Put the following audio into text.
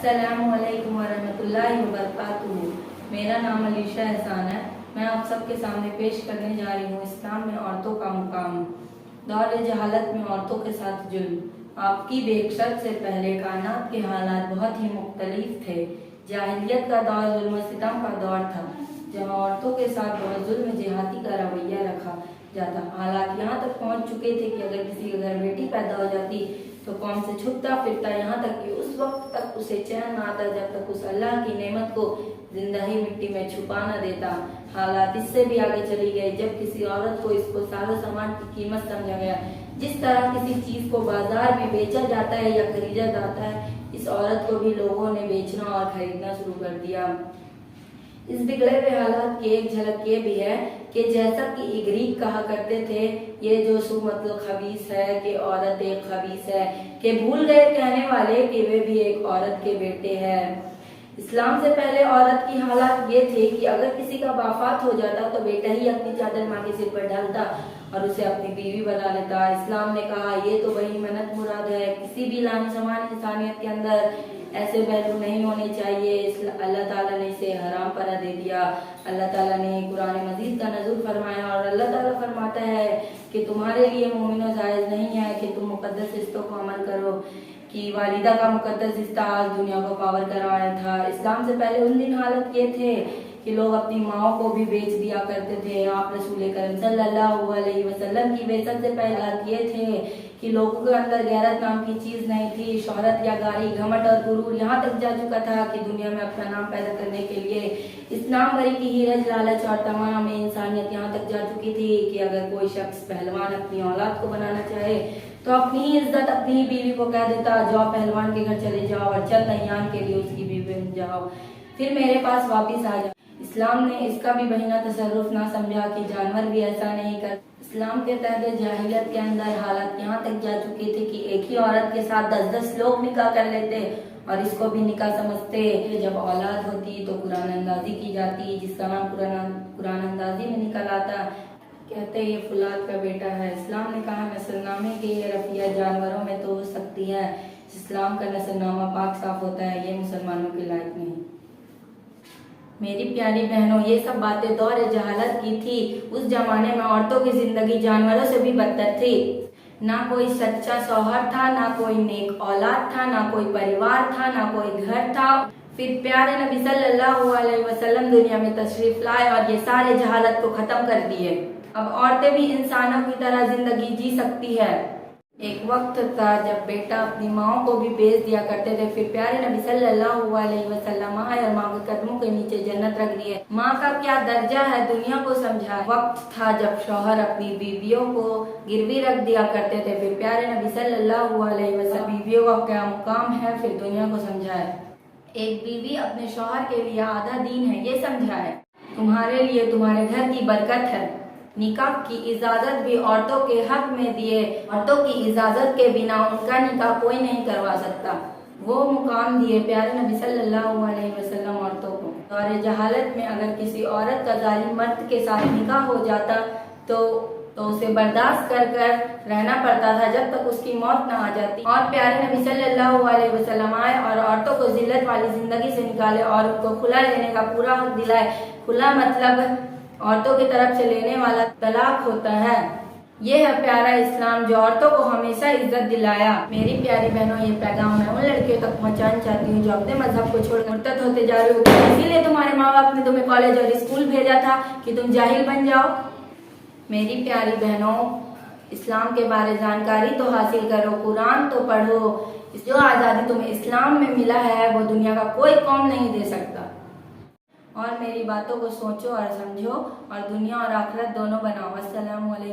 अस्सलामु अलैकुम वरहमतुल्लाहि वबरकातुहू। मेरा नाम अलीशा एहसान है। मैं आप सबके सामने पेश करने जा रही हूँ इस्लाम में औरतों का मुकाम। दौर जहालत में औरतों के साथ जुल्म। आपकी बेशक से पहले कायनात के हालात बहुत ही मुख्तलिफ थे। जाहिलियत का दौर जुल्म सितम का दौर था, जहाँ औरतों के साथ बहुत जुल्म जिहादी का रवैया रखा जाता। हालात यहाँ तक पहुँच चुके थे कि अगर किसी के घर बेटी पैदा हो जाती तो कौम से छुपता फिरता, यहाँ तक कि उस वक्त तक उसे चैन न आता जब तक उस अल्लाह की नेमत को जिंदा ही मिट्टी में छुपा न देता। हालात इससे भी आगे चली गई जब किसी औरत को इसको सारा सामान की कीमत समझा गया। जिस तरह किसी चीज को बाजार में बेचा जाता है या खरीदा जाता है, इस औरत को भी लोगों ने बेचना और खरीदना शुरू कर दिया। इस बिगड़े हुए हालात की एक झलक ये भी है कि जैसा कि इग्रीक कहा करते थे, ये जो सु मतलब खबीस है कि औरत एक खबीस है, कि भूल गए कहने वाले कि वे भी एक औरत के बेटे हैं। इस्लाम से पहले औरत की हालात ये थे कि अगर किसी का वफात हो जाता तो बेटा ही अपनी चादर माँ के सिर पर डालता और उसे अपनी बीवी बना लेता। इस्लाम ने कहा ये तो वही मन्नत मुराद है, किसी भी लानसमान इंसानियत के अंदर ऐसे पहलू नहीं होने चाहिए। अल्लाह ताला ने इसे हराम करा दे दिया। अल्लाह ताला ने कुरान मजीद का नज़ुल फरमाया और अल्लाह ताला फरमाता है कि तुम्हारे लिए मोमिनो जायज़ नहीं है कि तुम मुकद्दस रिश्तों को अमल करो कि वालिदा का मुकद्दस रिश्ता आज दुनिया को पावर करवाया था। इस्लाम से पहले उन दिन हालत ये थे कि लोग अपनी माओ को भी बेच दिया करते थे। आप रसूल करीम सल्लल्लाहु अलैहि वसल्लम की बेइज्जत से पहले हालत ये थे कि लोगों के अंदर गैरत नाम की चीज नहीं थी। शोहरत या गाड़ी, घमंड और गुरूर यहाँ तक जा चुका था कि दुनिया में अपना नाम पैदा करने के लिए इस नाम भरी की हीरज लालच और तमाम इंसानियत यहाँ तक जा चुकी थी कि अगर कोई शख्स पहलवान अपनी औलाद को बनाना चाहे तो अपनी ही इज्जत अपनी ही बीवी को कह देता, जाओ पहलवान के घर चले जाओ और चंद अय्याम के लिए उसकी बीवी बन जाओ, फिर मेरे पास वापिस आ जाओ। इस्लाम ने इसका भी बहिना तसर्रुफ ना समझा कि जानवर भी ऐसा नहीं कर। इस्लाम के तहत जाहिलियत के अंदर हालत यहाँ तक जा चुकी थी कि एक ही औरत के साथ 10-10 लोग निकाह कर लेते और इसको भी निकाह समझते। जब औलाद होती तो कुरान अंदाजी की जाती, जिसका नाम कुरान अंदाजी में निकल आता, कहते ये फुलाद का बेटा है। इस्लाम ने कहा नस्लनामे के ये रफिया जानवरों में तो हो सकती है, इस्लाम का नस्लनामा पाक साफ होता है, ये मुसलमानों के लायक नहीं। मेरी प्यारी बहनों, ये सब बातें दौर जहालत की थी। उस जमाने में औरतों की जिंदगी जानवरों से भी बदतर थी। ना कोई सच्चा शौहर था, ना कोई नेक औलाद था, ना कोई परिवार था, ना कोई घर था। फिर प्यारे नबी सल्लल्लाहु अलैहि वसल्लम दुनिया में तशरीफ लाए और ये सारे जहालत को खत्म कर दिए। अब औरतें भी इंसानों की तरह जिंदगी जी सकती है। एक वक्त था जब बेटा अपनी माँ को भी बेच दिया करते थे। फिर प्यारे नबी सल्लल्लाहु अलैहि वसल्लम आए और माँ के कदमों के नीचे जन्नत रख दी है। माँ का क्या दर्जा है दुनिया को समझा। वक्त था जब शौहर अपनी बीवियों को गिरवी रख दिया करते थे। फिर प्यारे नबी सल्लल्लाहु अलैहि वसल्लम बीवियों का क्या मुकाम है फिर दुनिया को समझाए। एक बीवी अपने शौहर के लिए आधा दीन है ये समझाए। तुम्हारे लिए तुम्हारे घर की बरकत है। निकाह की इजाजत भी औरतों के हक में दिए। औरतों की इजाजत के बिना उनका निकाह कोई नहीं करवा सकता। वो मुकाम दिए प्यारे नबी सल्लल्लाहु अलैहि वसल्लम औरतों को। और जहालत में अगर किसी औरत का जालिम मर्द के साथ निकाह हो जाता तो उसे बर्दाश्त कर रहना पड़ता था जब तक उसकी मौत न आ जाती। और प्यारे नबी सल्लल्लाहु अलैहि वसल्लम आए और औरतों को जिल्लत वाली जिंदगी से निकाले और उनको खुला लेने का पूरा हक दिलाए। खुला मतलब औरतों की तरफ से लेने वाला तलाक होता है। ये है प्यारा इस्लाम जो औरतों को हमेशा इज्जत दिलाया। मेरी प्यारी बहनों, ये पैगाम मैं उन लड़कियों तक पहुंचाना चाहती हूँ जो अपने मजहब को छोड़ मुर्तद होते जा रहे हो। इसीलिए तुम्हारे माँ बाप ने तुम्हें कॉलेज और स्कूल भेजा था कि तुम जाहिल बन जाओ। मेरी प्यारी बहनों, इस्लाम के बारे जानकारी तो हासिल करो, कुरान तो पढ़ो। जो आज़ादी तुम्हें इस्लाम में मिला है वो दुनिया का कोई कौम नहीं दे सकता। और मेरी बातों को सोचो और समझो और दुनिया और आखिरत दोनों बनाओ। अस्सलामु अलैकुम।